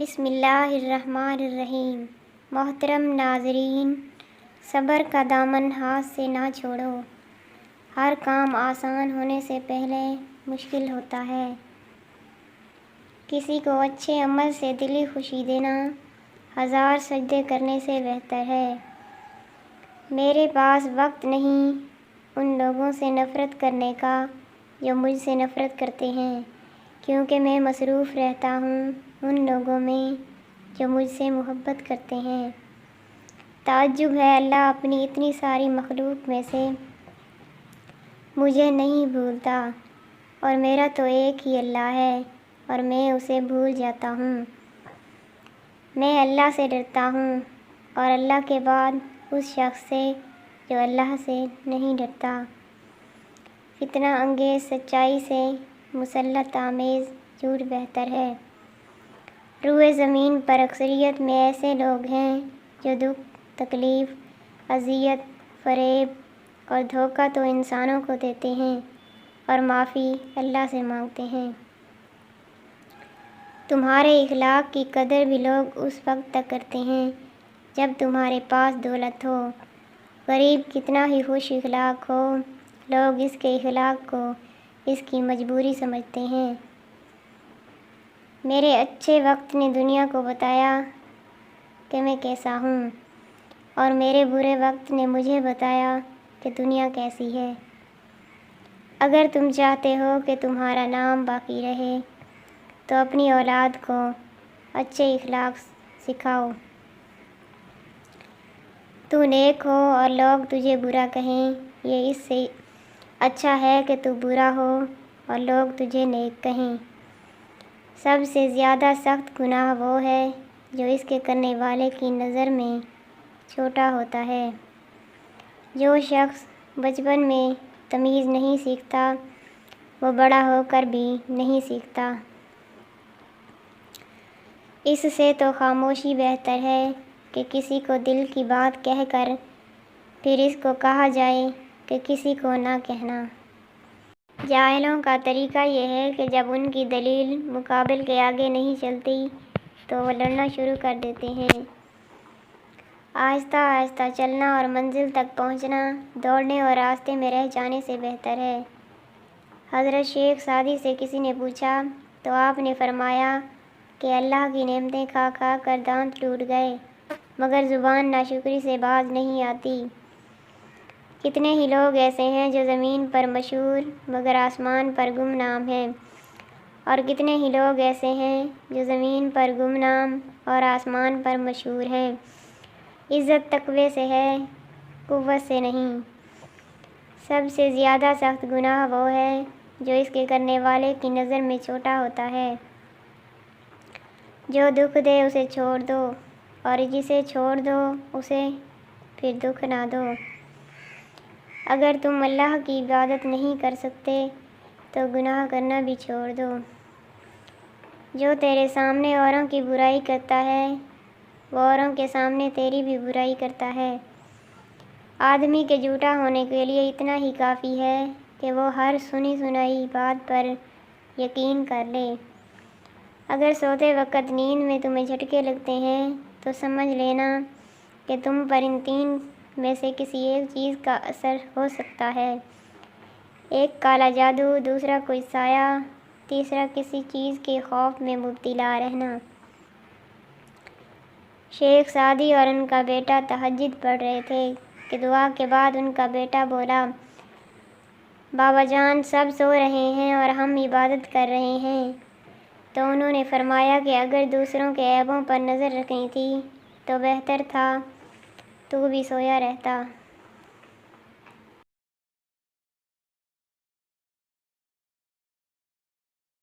بسم اللہ الرحمن الرحیم۔ محترم ناظرین، صبر کا دامن ہاتھ سے نہ چھوڑو۔ ہر کام آسان ہونے سے پہلے مشکل ہوتا ہے۔ کسی کو اچھے عمل سے دلی خوشی دینا 1000 سجدے کرنے سے بہتر ہے۔ میرے پاس وقت نہیں ان لوگوں سے نفرت کرنے کا جو مجھ سے نفرت کرتے ہیں، کیونکہ میں مصروف رہتا ہوں ان لوگوں میں جو مجھ سے محبت کرتے ہیں۔ تعجب ہے اللہ اپنی اتنی ساری مخلوق میں سے مجھے نہیں بھولتا، اور میرا تو ایک ہی اللہ ہے اور میں اسے بھول جاتا ہوں۔ میں اللہ سے ڈرتا ہوں اور اللہ کے بعد اس شخص سے جو اللہ سے نہیں ڈرتا۔ فتنہ انگیز سچائی سے مسلط آمیز جھوٹ بہتر ہے۔ روئے زمین پر اکثریت میں ایسے لوگ ہیں جو دکھ، تکلیف، اذیت، فریب اور دھوکہ تو انسانوں کو دیتے ہیں اور معافی اللہ سے مانگتے ہیں۔ تمہارے اخلاق کی قدر بھی لوگ اس وقت تک کرتے ہیں جب تمہارے پاس دولت ہو۔ غریب کتنا ہی خوش اخلاق ہو، لوگ اس کے اخلاق کو اس کی مجبوری سمجھتے ہیں۔ میرے اچھے وقت نے دنیا کو بتایا کہ میں کیسا ہوں، اور میرے برے وقت نے مجھے بتایا کہ دنیا کیسی ہے۔ اگر تم چاہتے ہو کہ تمہارا نام باقی رہے تو اپنی اولاد کو اچھے اخلاق سکھاؤ۔ تو نیک ہو اور لوگ تجھے برا کہیں، یہ اس سے اچھا ہے کہ تو برا ہو اور لوگ تجھے نیک کہیں۔ سب سے زیادہ سخت گناہ وہ ہے جو اس کے کرنے والے کی نظر میں چھوٹا ہوتا ہے۔ جو شخص بچپن میں تمیز نہیں سیکھتا وہ بڑا ہو کر بھی نہیں سیکھتا۔ اس سے تو خاموشی بہتر ہے کہ کسی کو دل کی بات کہہ کر پھر اس کو کہا جائے کہ کسی کو نہ کہنا۔ جاہلوں کا طریقہ یہ ہے کہ جب ان کی دلیل مقابل کے آگے نہیں چلتی تو وہ لڑنا شروع کر دیتے ہیں۔ آہستہ آہستہ چلنا اور منزل تک پہنچنا دوڑنے اور راستے میں رہ جانے سے بہتر ہے۔ حضرت شیخ سعدی سے کسی نے پوچھا تو آپ نے فرمایا کہ اللہ کی نعمتیں کھا کھا کر دانت ٹوٹ گئے مگر زبان ناشکری سے باز نہیں آتی۔ کتنے ہی لوگ ایسے ہیں جو زمین پر مشہور مگر آسمان پر گمنام ہیں، اور کتنے ہی لوگ ایسے ہیں جو زمین پر گمنام اور آسمان پر مشہور ہیں۔ عزت تقوی سے ہے، قوت سے نہیں۔ سب سے زیادہ سخت گناہ وہ ہے جو اس کے کرنے والے کی نظر میں چھوٹا ہوتا ہے۔ جو دکھ دے اسے چھوڑ دو، اور جسے چھوڑ دو اسے پھر دکھ نہ دو۔ اگر تم اللہ کی عبادت نہیں کر سکتے تو گناہ کرنا بھی چھوڑ دو۔ جو تیرے سامنے اوروں کی برائی کرتا ہے وہ اوروں کے سامنے تیری بھی برائی کرتا ہے۔ آدمی کے جھوٹا ہونے کے لیے اتنا ہی کافی ہے کہ وہ ہر سنی سنائی بات پر یقین کر لے۔ اگر سوتے وقت نیند میں تمہیں جھٹکے لگتے ہیں تو سمجھ لینا کہ تم پر ان 3 میں سے کسی ایک چیز کا اثر ہو سکتا ہے۔ ایک کالا جادو، دوسرا کوئی سایہ، تیسرا کسی چیز کے خوف میں مبتلا رہنا۔ شیخ سعدی اور ان کا بیٹا تہجد پڑھ رہے تھے کہ دعا کے بعد ان کا بیٹا بولا، بابا جان سب سو رہے ہیں اور ہم عبادت کر رہے ہیں۔ تو انہوں نے فرمایا کہ اگر دوسروں کے عیبوں پر نظر رکھنی تھی تو بہتر تھا تو بھی سویا رہتا۔